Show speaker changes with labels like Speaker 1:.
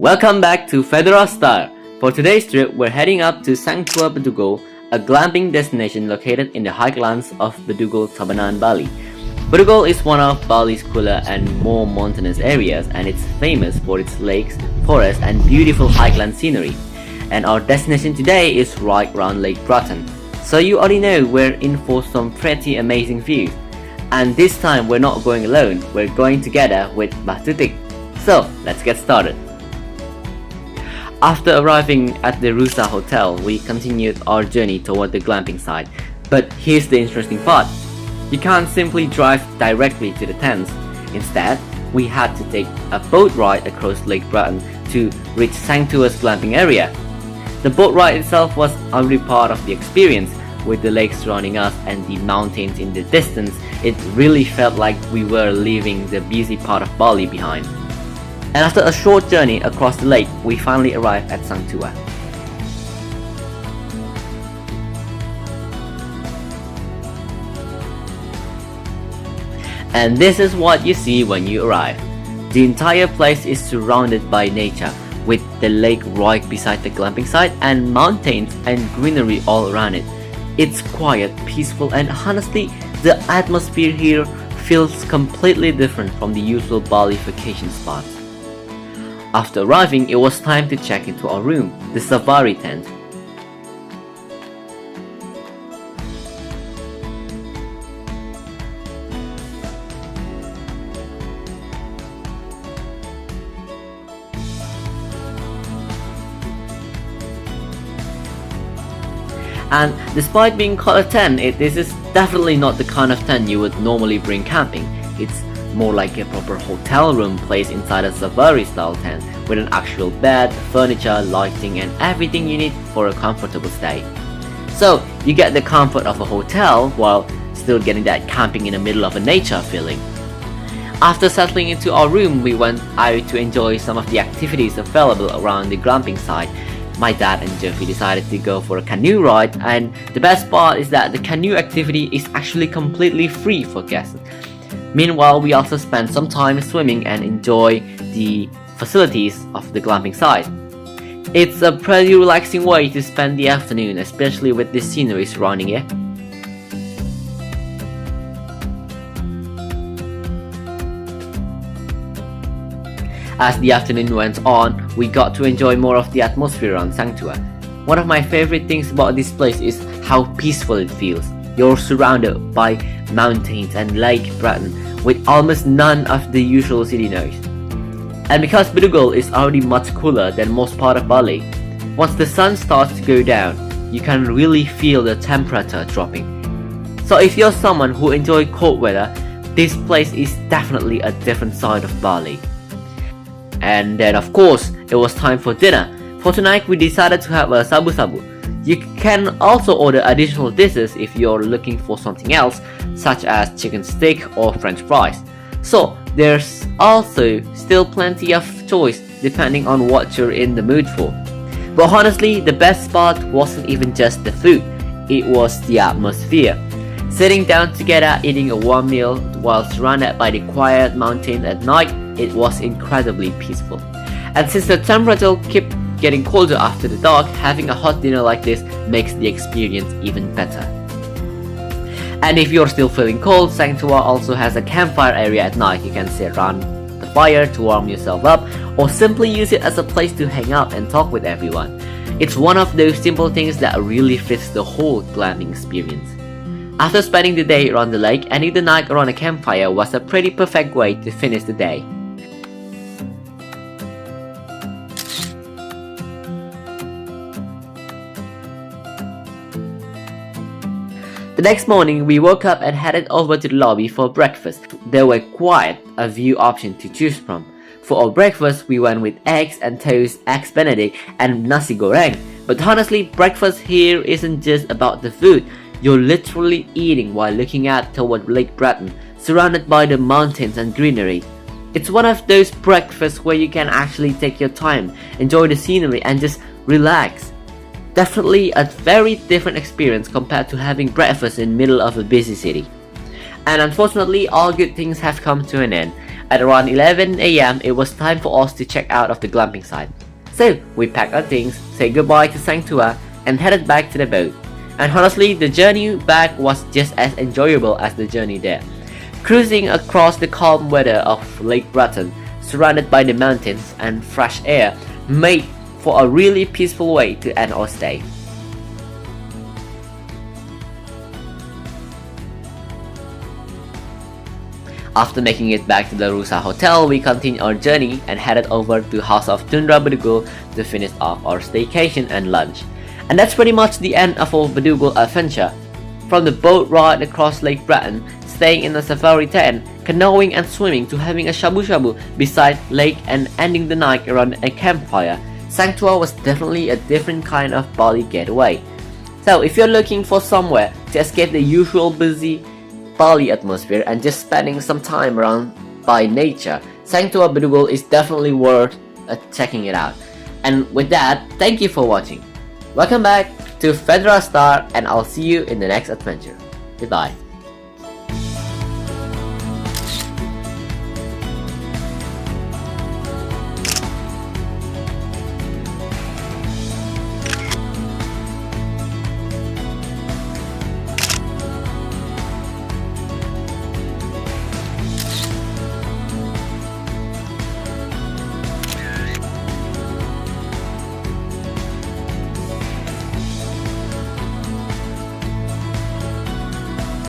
Speaker 1: Welcome back to FEDORA STAR. For today's trip, we're heading up to Sanctua Bedugul, a glamping destination located in the highlands of Bedugul, Bali. Bedugul is one of Bali's cooler and more mountainous areas, and it's famous for its lakes, forests, and beautiful highland scenery. And our destination today is right around Lake Bratton. So you already know we're in for some pretty amazing views. And this time we're not going alone, we're going together with Mbah Tutik. So let's get started. After arriving at the Rusa Hotel, we continued our journey toward the glamping site. But here's the interesting part. You can't simply drive directly to the tents. Instead, we had to take a boat ride across Lake Bratton to reach Sanctua's glamping area. The boat ride itself was only part of the experience. With the lake surrounding us and the mountains in the distance, it really felt like we were leaving the busy part of Bali behind. And after a short journey across the lake, we finally arrived at Sanctua. And this is what you see when you arrive. The entire place is surrounded by nature, with the lake right beside the glamping site and mountains and greenery all around it. It's quiet, peaceful, and honestly, the atmosphere here feels completely different from the usual Bali vacation spots. After arriving, it was time to check into our room, the safari tent. And despite being called a tent, this is definitely not the kind of tent you would normally bring camping. It's more like a proper hotel room placed inside a safari style tent with an actual bed, furniture, lighting, and everything you need for a comfortable stay. So you get the comfort of a hotel while still getting that camping in the middle of a nature feeling. After settling into our room, we went out to enjoy some of the activities available around the glamping site. My dad and Jeffy decided to go for a canoe ride, and the best part is that the canoe activity is actually completely free for guests. Meanwhile, we also spent some time swimming and enjoy the facilities of the glamping site. It's a pretty relaxing way to spend the afternoon, especially with the scenery surrounding it. As the afternoon went on, we got to enjoy more of the atmosphere around Sanctua. One of my favorite things about this place is how peaceful it feels. You're surrounded by mountains and Lake Bratton with almost none of the usual city noise. And because Bedugul is already much cooler than most part of Bali, once the sun starts to go down, you can really feel the temperature dropping. So if you're someone who enjoys cold weather, this place is definitely a different side of Bali. And then of course, it was time for dinner. For tonight, we decided to have a sabu-sabu. You can also order additional dishes if you're looking for something else, such as chicken stick or french fries. So there's also still plenty of choice depending on what you're in the mood for. But honestly, the best part wasn't even just the food, it was the atmosphere. Sitting down together eating a warm meal while surrounded by the quiet mountains at night, it was incredibly peaceful. And since the temperature kept getting colder after the dark, having a hot dinner like this makes the experience even better. And if you're still feeling cold, Sanctua also has a campfire area at night. You can sit around the fire to warm yourself up, or simply use it as a place to hang out and talk with everyone. It's one of those simple things that really fits the whole glamping experience. After spending the day around the lake, ending the night around a campfire was a pretty perfect way to finish the day. The next morning, we woke up and headed over to the lobby for breakfast. There were quite a few options to choose from. For our breakfast, we went with eggs and toast, eggs benedict, and nasi goreng. But honestly, breakfast here isn't just about the food. You're literally eating while looking out toward Lake Bratton, surrounded by the mountains and greenery. It's one of those breakfasts where you can actually take your time, enjoy the scenery, and just relax. Definitely a very different experience compared to having breakfast in the middle of a busy city. And unfortunately, all good things have come to an end. At around 11 AM, it was time for us to check out of the glamping site. So we packed our things, said goodbye to Sanctua, and headed back to the boat. And honestly, the journey back was just as enjoyable as the journey there. Cruising across the calm weather of Lake Bratton, surrounded by the mountains and fresh air, made for a really peaceful way to end our stay. After making it back to the Rusa Hotel, we continued our journey and headed over to House of Tundra Bedugul to finish off our staycation and lunch. And that's pretty much the end of our Bedugul adventure. From the boat ride across Lake Bratton, staying in a safari tent, canoeing and swimming to having a shabu-shabu beside lake and ending the night around a campfire, Sanctua was definitely a different kind of Bali getaway. So if you're looking for somewhere to escape the usual busy Bali atmosphere and just spending some time around by nature, Sanctua Bedugul is definitely worth checking it out. And with that, thank you for watching. Welcome back to FEDORA STAR, and I'll see you in the next adventure. Goodbye.